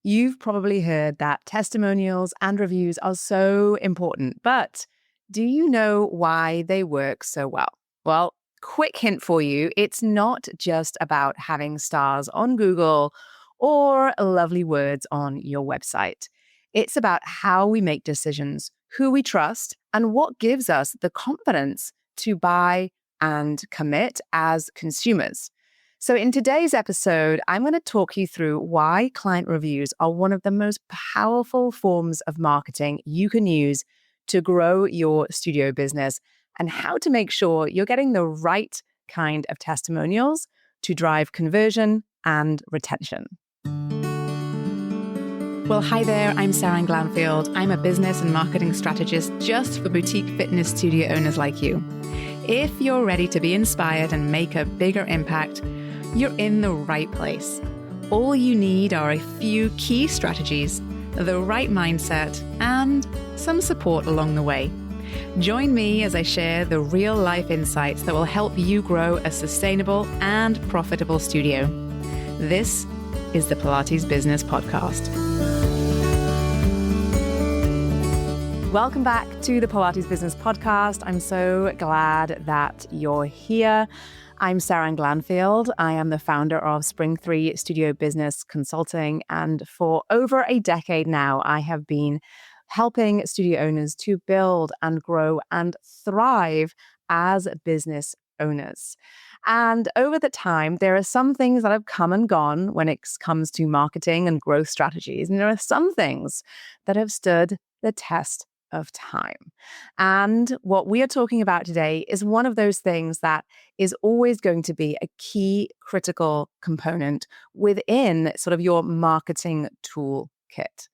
You've probably heard that testimonials and reviews are so important, but do you know why they work so well? Well, quick hint for you, it's not just about having stars on Google or lovely words on your website. It's about how we make decisions, who we trust, and what gives us the confidence to buy and commit as consumers. So, in today's episode, I'm going to talk you through why client reviews are one of the most powerful forms of marketing you can use to grow your studio business and how to make sure you're getting the right kind of testimonials to drive conversion and retention. Well, hi there, I'm Seran Glanfield. I'm a business and marketing strategist just for boutique fitness studio owners like you. If you're ready to be inspired and make a bigger impact, you're in the right place. All you need are a few key strategies, the right mindset, and some support along the way. Join me as I share the real-life insights that will help you grow a sustainable and profitable studio. This is the Pilates Business Podcast. Welcome back to the Pilates Business Podcast. I'm so glad that you're here. I'm Seran Glanfield. I am the founder of Spring 3 Studio Business Consulting. And for over a decade now, I have been helping studio owners to build and grow and thrive as business owners. And over the time, there are some things that have come and gone when it comes to marketing and growth strategies. And there are some things that have stood the test of time. And what we are talking about today is one of those things that is always going to be a key critical component within sort of your marketing toolkit.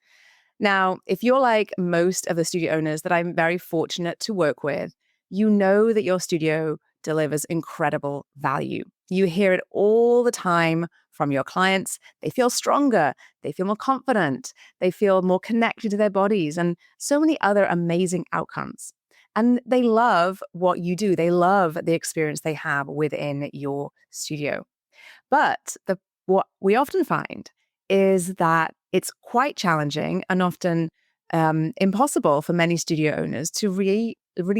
Now, if you're like most of the studio owners that I'm very fortunate to work with, you know that your studio delivers incredible value. You hear it all the time from your clients. They feel stronger, they feel more confident, they feel more connected to their bodies, and so many other amazing outcomes. And they love what you do. They love the experience they have within your studio. But what we often find is that it's quite challenging and often impossible for many studio owners to really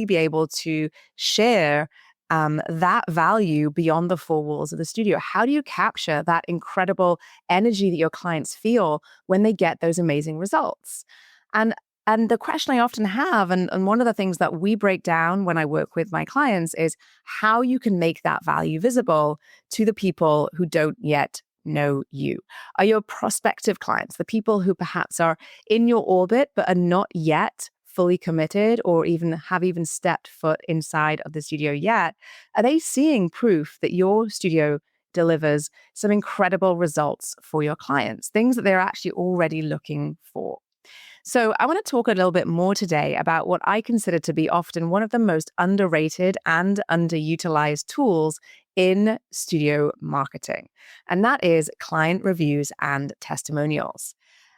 be able to share that value beyond the four walls of the studio. How do you capture that incredible energy that your clients feel when they get those amazing results? And the question I often have, and one of the things that we break down when I work with my clients, is how you can make that value visible to the people who don't yet know you. Are your prospective clients, the people who perhaps are in your orbit but are not yet fully committed or have stepped foot inside of the studio yet, are they seeing proof that your studio delivers some incredible results for your clients, things that they're actually already looking for? So I want to talk a little bit more today about what I consider to be often one of the most underrated and underutilized tools in studio marketing, and that is client reviews and testimonials.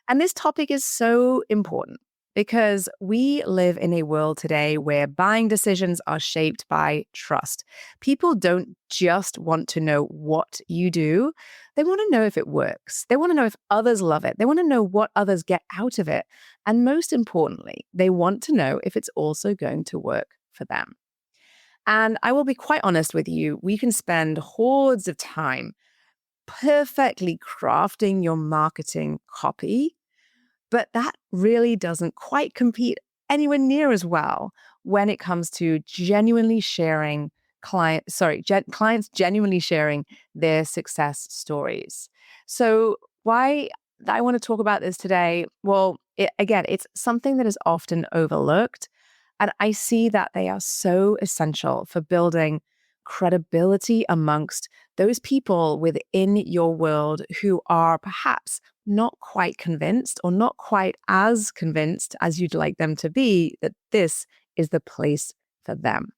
And this topic is so important because we live in a world today where buying decisions are shaped by trust. People don't just want to know what you do. They want to know if it works. They want to know if others love it. They want to know what others get out of it. And most importantly, they want to know if it's also going to work for them. And I will be quite honest with you, we can spend hordes of time perfectly crafting your marketing copy, but that really doesn't quite compete anywhere near as well when it comes to genuinely sharing clients genuinely sharing their success stories. So why I want to talk about this today? Well, it's something that is often overlooked. And I see that they are so essential for building credibility amongst those people within your world who are perhaps not quite convinced or not quite as convinced as you'd like them to be that this is the place for them.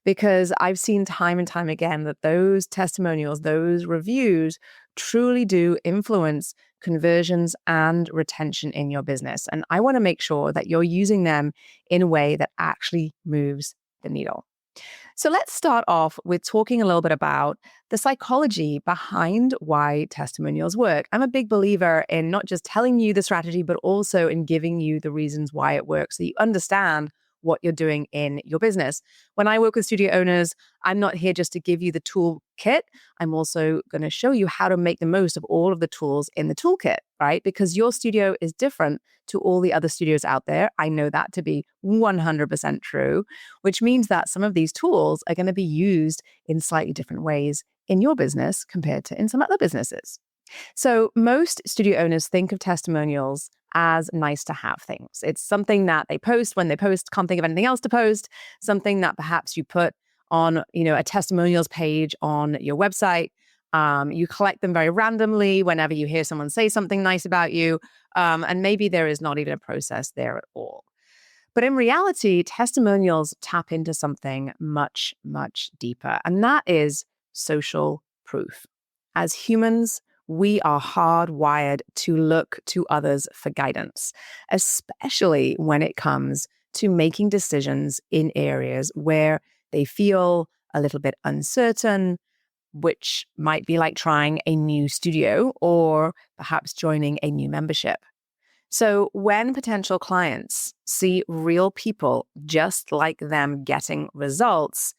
Because I've seen time and time again that those testimonials, those reviews truly do influence conversions and retention in your business. And I want to make sure that you're using them in a way that actually moves the needle. So let's start off with talking a little bit about the psychology behind why testimonials work. I'm a big believer in not just telling you the strategy, but also in giving you the reasons why it works so you understand what you're doing in your business. When I work with studio owners, I'm not here just to give you the toolkit. I'm also going to show you how to make the most of all of the tools in the toolkit, right? Because your studio is different to all the other studios out there. I know that to be 100% true, which means that some of these tools are going to be used in slightly different ways in your business compared to in some other businesses. So most studio owners think of testimonials as nice to have things. It's something that they post when they post, can't think of anything else to post, something that perhaps you put on, a testimonials page on your website. You collect them very randomly whenever you hear someone say something nice about you. And maybe there is not even a process there at all. But in reality, testimonials tap into something much, much deeper, and that is social proof. As humans, we are hardwired to look to others for guidance, especially when it comes to making decisions in areas where they feel a little bit uncertain, which might be like trying a new studio or perhaps joining a new membership. So when potential clients see real people just like them getting results,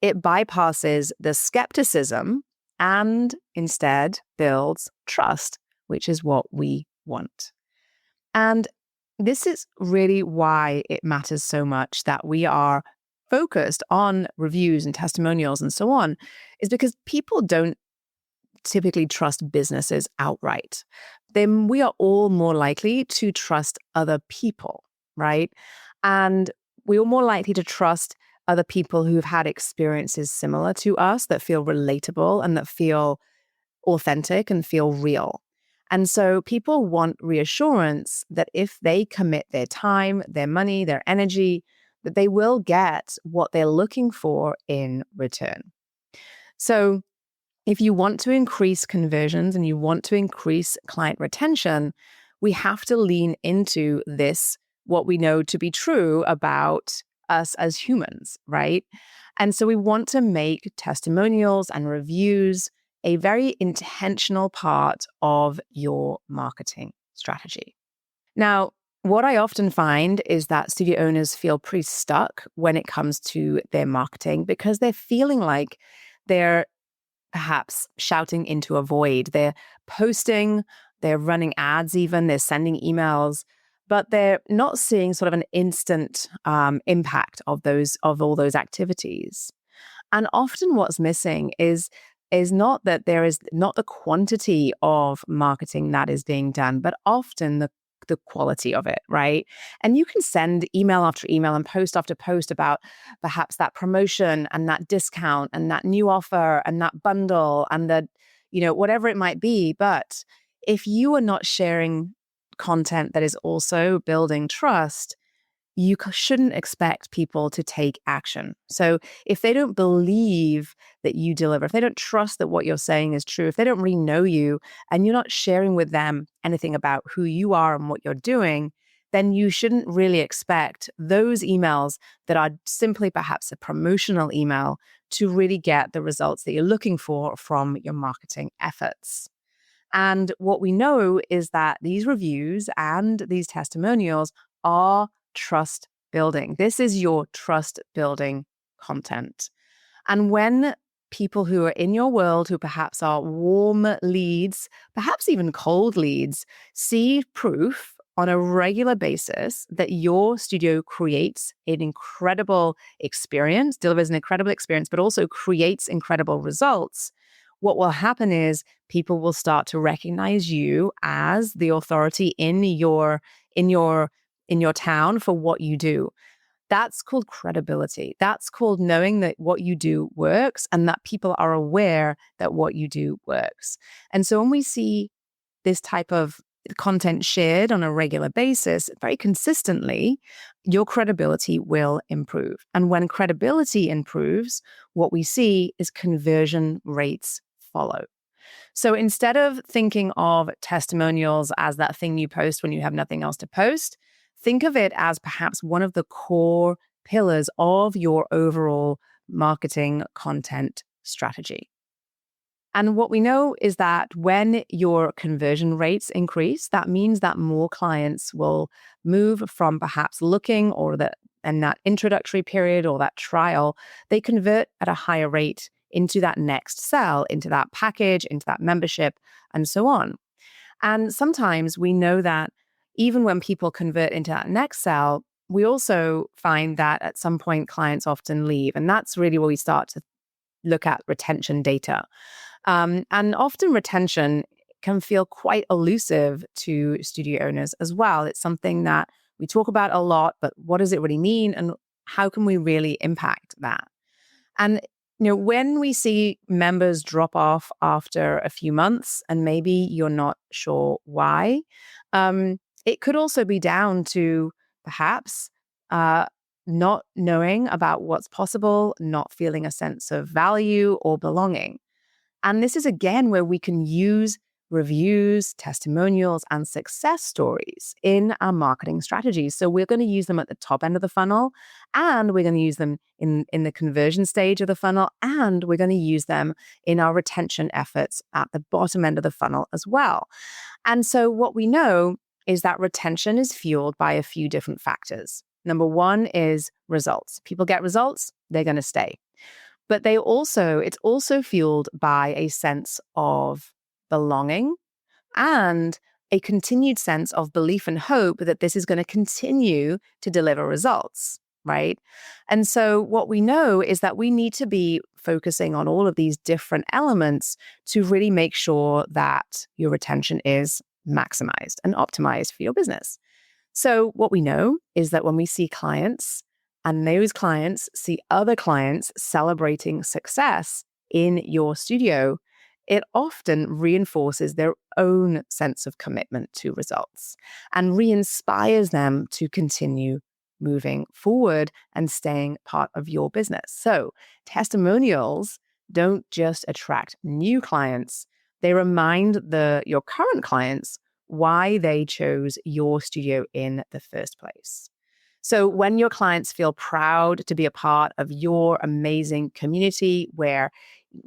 it bypasses the skepticism and instead builds trust, which is what we want. And this is really why it matters so much that we are focused on reviews and testimonials and so on, is because people don't typically trust businesses outright. Then we are all more likely to trust other people, right? And we are more likely to trust other people who've had experiences similar to us that feel relatable and that feel authentic and feel real. And so people want reassurance that if they commit their time, their money, their energy, that they will get what they're looking for in return. So if you want to increase conversions and you want to increase client retention, we have to lean into this, what we know to be true about us as humans, right? And so we want to make testimonials and reviews a very intentional part of your marketing strategy. Now, what I often find is that studio owners feel pretty stuck when it comes to their marketing because they're feeling like they're perhaps shouting into a void. They're posting, they're running ads even, they're sending emails, but they're not seeing sort of an instant impact of all those activities. And often what's missing is not that there is not the quantity of marketing that is being done, but often the quality of it, right? And you can send email after email and post after post about perhaps that promotion and that discount and that new offer and that bundle and the, whatever it might be. But if you are not sharing content that is also building trust, you shouldn't expect people to take action. So if they don't believe that you deliver, if they don't trust that what you're saying is true, if they don't really know you and you're not sharing with them anything about who you are and what you're doing, then you shouldn't really expect those emails that are simply perhaps a promotional email to really get the results that you're looking for from your marketing efforts. And what we know is that these reviews and these testimonials are trust building. This is your trust building content. And when people who are in your world, who perhaps are warm leads, perhaps even cold leads, see proof on a regular basis that your studio creates an incredible experience, delivers an incredible experience, but also creates incredible results, what will happen is people will start to recognize you as the authority in your town for what you do. That's called credibility. That's called knowing that what you do works and that people are aware that what you do works. And so when we see this type of content shared on a regular basis, very consistently, your credibility will improve. And when credibility improves, what we see is conversion rates follow. So instead of thinking of testimonials as that thing you post when you have nothing else to post, think of it as perhaps one of the core pillars of your overall marketing content strategy. And what we know is that when your conversion rates increase, that means that more clients will move from perhaps looking and that introductory period or that trial, they convert at a higher rate into that next sell, into that package, into that membership, and so on. And sometimes we know that even when people convert into that next sell, we also find that at some point clients often leave. And that's really where we start to look at retention data. And often retention can feel quite elusive to studio owners as well. It's something that we talk about a lot, but what does it really mean? And how can we really impact that? And when we see members drop off after a few months and maybe you're not sure why, it could also be down to perhaps not knowing about what's possible, not feeling a sense of value or belonging. And this is again where we can use reviews, testimonials, and success stories in our marketing strategies. So we're going to use them at the top end of the funnel, and we're going to use them in the conversion stage of the funnel, and we're going to use them in our retention efforts at the bottom end of the funnel as well. And so what we know is that retention is fueled by a few different factors. Number one is results. People get results, they're going to stay. But it's also fueled by a sense of belonging and a continued sense of belief and hope that this is going to continue to deliver results, right? And so what we know is that we need to be focusing on all of these different elements to really make sure that your retention is maximized and optimized for your business. So what we know is that when we see clients and those clients see other clients celebrating success in your studio, it often reinforces their own sense of commitment to results and re-inspires them to continue moving forward and staying part of your business. So testimonials don't just attract new clients, they remind your current clients why they chose your studio in the first place. So when your clients feel proud to be a part of your amazing community where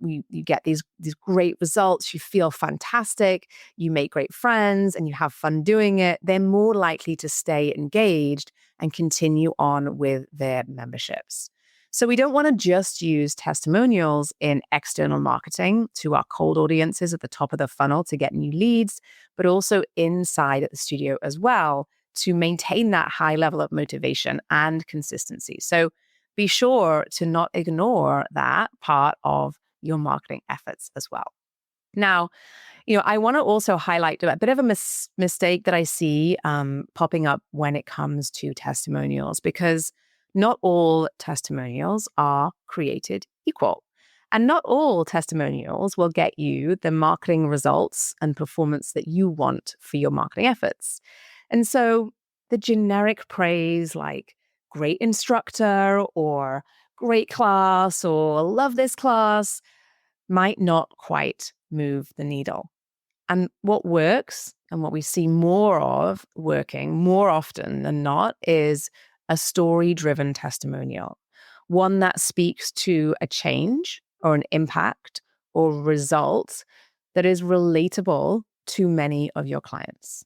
you get these great results, you feel fantastic, you make great friends, and you have fun doing it, they're more likely to stay engaged and continue on with their memberships. So we don't want to just use testimonials in external marketing to our cold audiences at the top of the funnel to get new leads, but also inside at the studio as well, to maintain that high level of motivation and consistency. So be sure to not ignore that part of your marketing efforts as well. Now, I want to also highlight a bit of a mistake that I see popping up when it comes to testimonials, because not all testimonials are created equal. And not all testimonials will get you the marketing results and performance that you want for your marketing efforts. And so the generic praise like great instructor or great class or love this class might not quite move the needle. And what works and what we see more of working more often than not is a story-driven testimonial, one that speaks to a change or an impact or result that is relatable to many of your clients.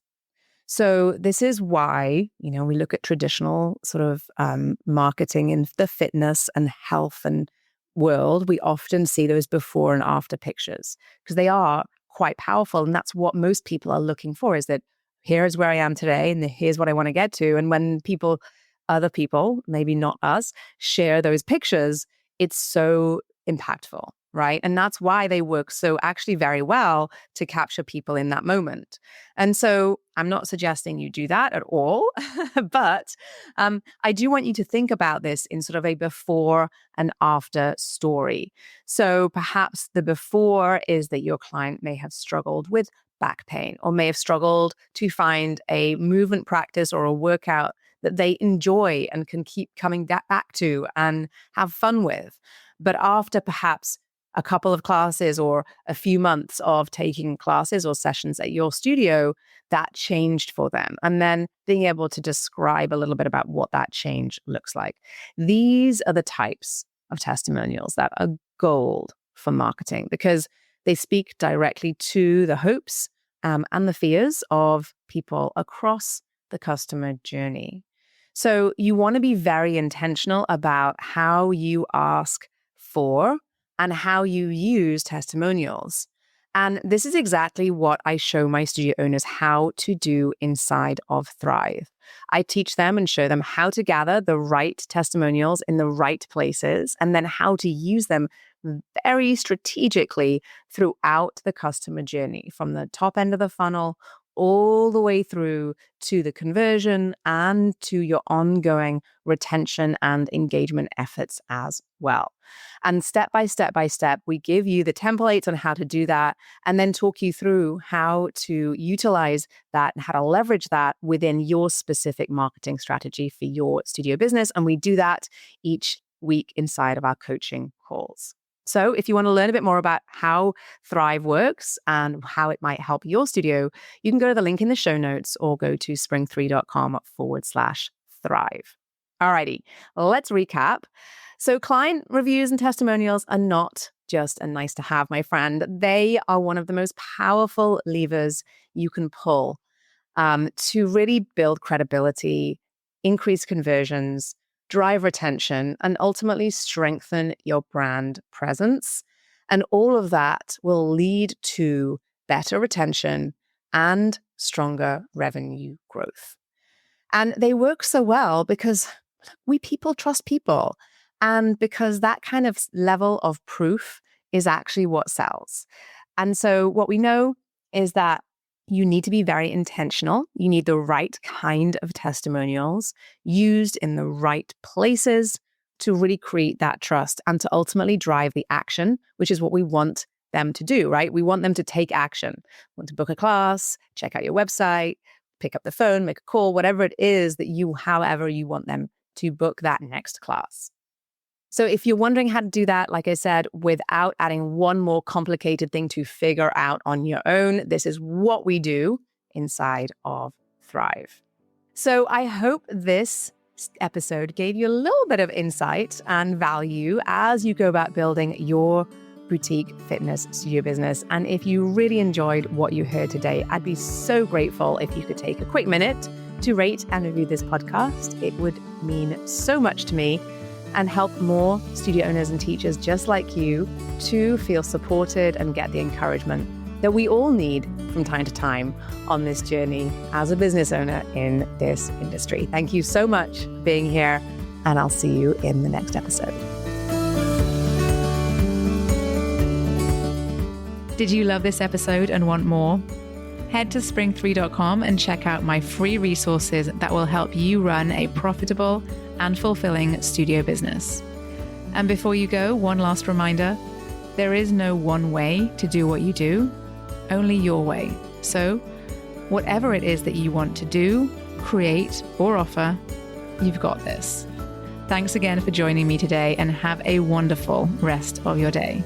So this is why, we look at traditional sort of marketing in the fitness and health and world. We often see those before and after pictures because they are quite powerful. And that's what most people are looking for, is that here's where I am today and here's what I want to get to. And when other people, maybe not us, share those pictures, it's so impactful, right? And that's why they work so actually very well to capture people in that moment. And so I'm not suggesting you do that at all, but I do want you to think about this in sort of a before and after story. So perhaps the before is that your client may have struggled with back pain or may have struggled to find a movement practice or a workout that they enjoy and can keep coming back to and have fun with. But after perhaps a couple of classes or a few months of taking classes or sessions at your studio, that changed for them. And then being able to describe a little bit about what that change looks like. These are the types of testimonials that are gold for marketing because they speak directly to the hopes and the fears of people across the customer journey. So you want to be very intentional about how you ask for and how you use testimonials. And this is exactly what I show my studio owners how to do inside of Thrive. I teach them and show them how to gather the right testimonials in the right places and then how to use them very strategically throughout the customer journey, from the top end of the funnel all the way through to the conversion and to your ongoing retention and engagement efforts as well. And step by step, we give you the templates on how to do that and then talk you through how to utilize that and how to leverage that within your specific marketing strategy for your studio business. And we do that each week inside of our coaching calls. So if you want to learn a bit more about how Thrive works and how it might help your studio, you can go to the link in the show notes or go to spring3.com/thrive. Alrighty, let's recap. So client reviews and testimonials are not just a nice to have, my friend. They are one of the most powerful levers you can pull to really build credibility, increase conversions, drive retention, and ultimately strengthen your brand presence. And all of that will lead to better retention and stronger revenue growth. And they work so well because people trust people. And because that kind of level of proof is actually what sells. And so what we know is that you need to be very intentional. You need the right kind of testimonials used in the right places to really create that trust and to ultimately drive the action, which is what we want them to do, right? We want them to take action. We want to book a class, check out your website, pick up the phone, make a call, whatever it is that however you want them to book that next class. So if you're wondering how to do that, like I said, without adding one more complicated thing to figure out on your own, this is what we do inside of Thrive. So I hope this episode gave you a little bit of insight and value as you go about building your boutique fitness studio business. And if you really enjoyed what you heard today, I'd be so grateful if you could take a quick minute to rate and review this podcast. It would mean so much to me and help more studio owners and teachers just like you to feel supported and get the encouragement that we all need from time to time on this journey as a business owner in this industry. Thank you so much for being here, and I'll see you in the next episode. Did you love this episode and want more? Head to spring3.com and check out my free resources that will help you run a profitable and fulfilling studio business. And before you go, one last reminder, there is no one way to do what you do, only your way. So whatever it is that you want to do, create, or offer, you've got this. Thanks again for joining me today and have a wonderful rest of your day.